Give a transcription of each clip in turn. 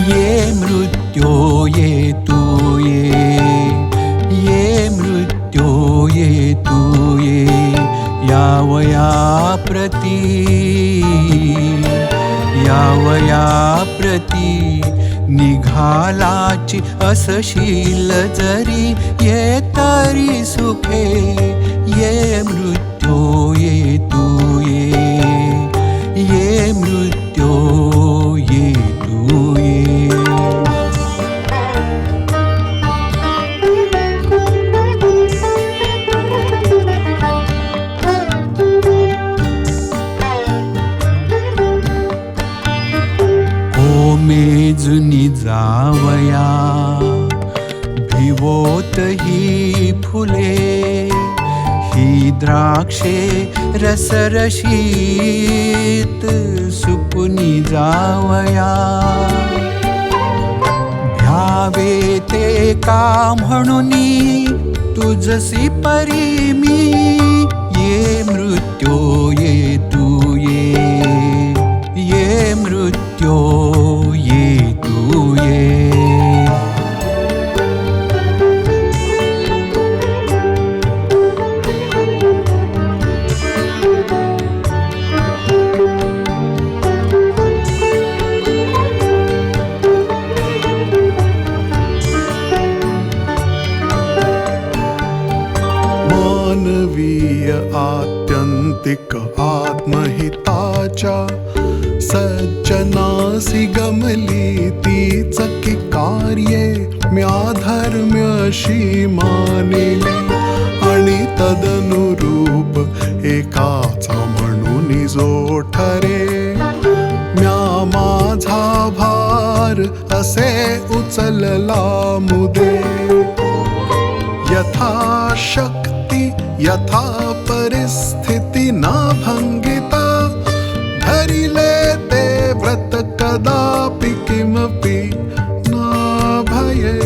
ये मृत्यो ये तू ये मृत्यो ये तू यावया प्रती निघालाची असशील जरी ये तरी सुखे ये मृत्यो ये तू ये मृत्यो ये तू मेजुनी जावया भिवोत ही फुले ही द्राक्षे रसरशीत सुपुनी जावया भ्यावे ते का म्हणुनी तुझसी परी मी ये मृत्यो ये तू ये मृत्यो ये तू मानवीय आत्यंतिक आत्महिताच्या सज्जनासी गमली तीच की कार्ये म्याधर्म्यशी मानिली आणि तदनुरूप एकाचा म्हणून जो ठरे म्या माझा भार असे उचलला मुदे यथाशक्ती यथा परिस्थिती ना भंगिता धरिले ते व्रत कदापि किमपि न भये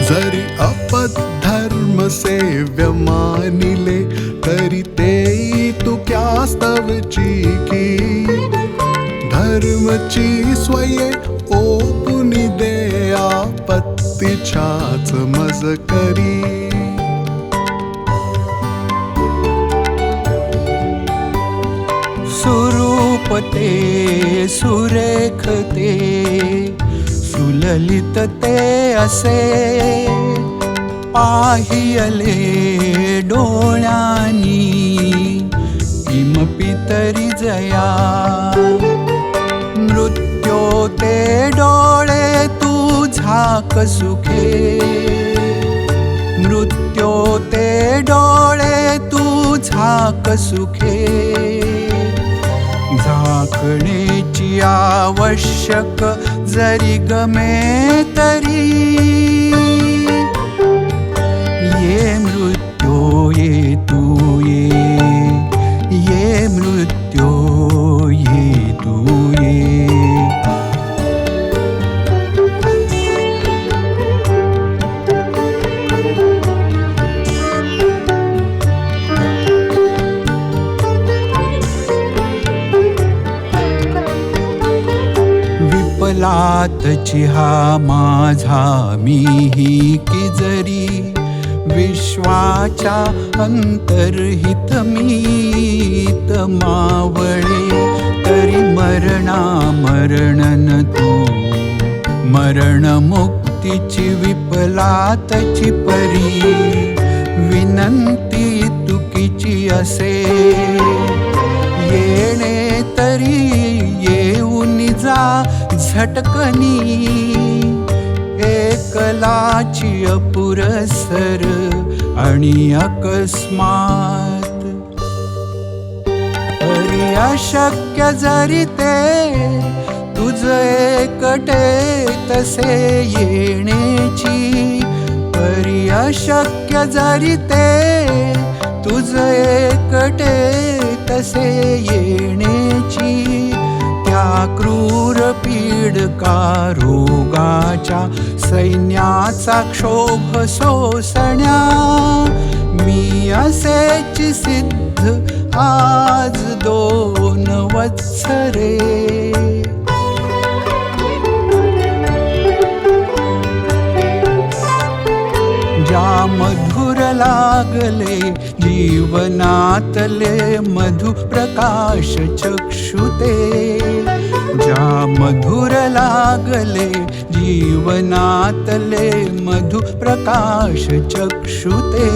जरी अपधर्म सेव्य मानिले तरी तेई तुक्यास्तवची की धर्मची स्वये ओपुनी दे आपत्तीच्याच मजकरी सुरूपते सुरेखते सुललित ते असे पाहियले डोळ्यांनी किमपि तरी जया मृत्यो ते डोळे तुझा सुखे मृत्यो ते डोळे तुझा सुखे झाकणेची आवश्यक जरी गमे तरी ये मृत्यो ये तू ये मृत्यो ये तू विपलातची हा माझा मीही की जरी विश्वाच्या अंतर्हित मीत मावळे तरी मरण तू मरण मुक्तीची विपलातची परी विनंती तुकीची असे येणे तरी येऊन जा झटकनी एकलाची अपुरसर आणि अकस्मात तरी अशक्य जरी ते तुझ एकटे तसे येण्याची परी अशक्य जरी ते तुझ एकटे तसे येण्याची त्या क्रूर पीडका रोगाच्या सैन्याचा क्षोभ सोसण्या मी असेच सिद्ध आज 2 वत्सरे मधुर लागले जीवनातले मधु प्रकाश चक्षुते ज्या मधुर लागले जीवनातले मधु प्रकाश चक्षुते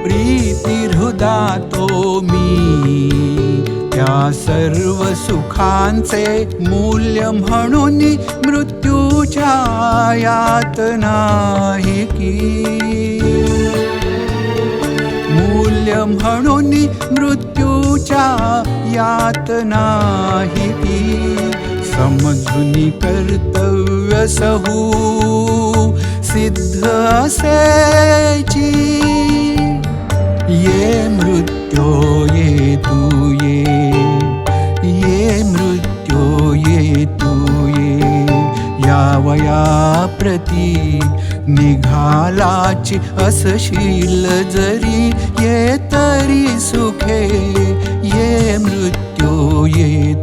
प्रीती हृदातो मी त्या सर्व सुखांचे मूल्य म्हणून मृत्यूच्या यात नाही की मूल्य म्हणून मृत्यूच्या यात नाही की समजून कर्तव्य सहू सिद्ध असेची ये मृत्यो ये तू ये मृत्यो ये तू या वया प्रती निघालाची असशील जरी ये तरी सुखे ये मृत्यो ये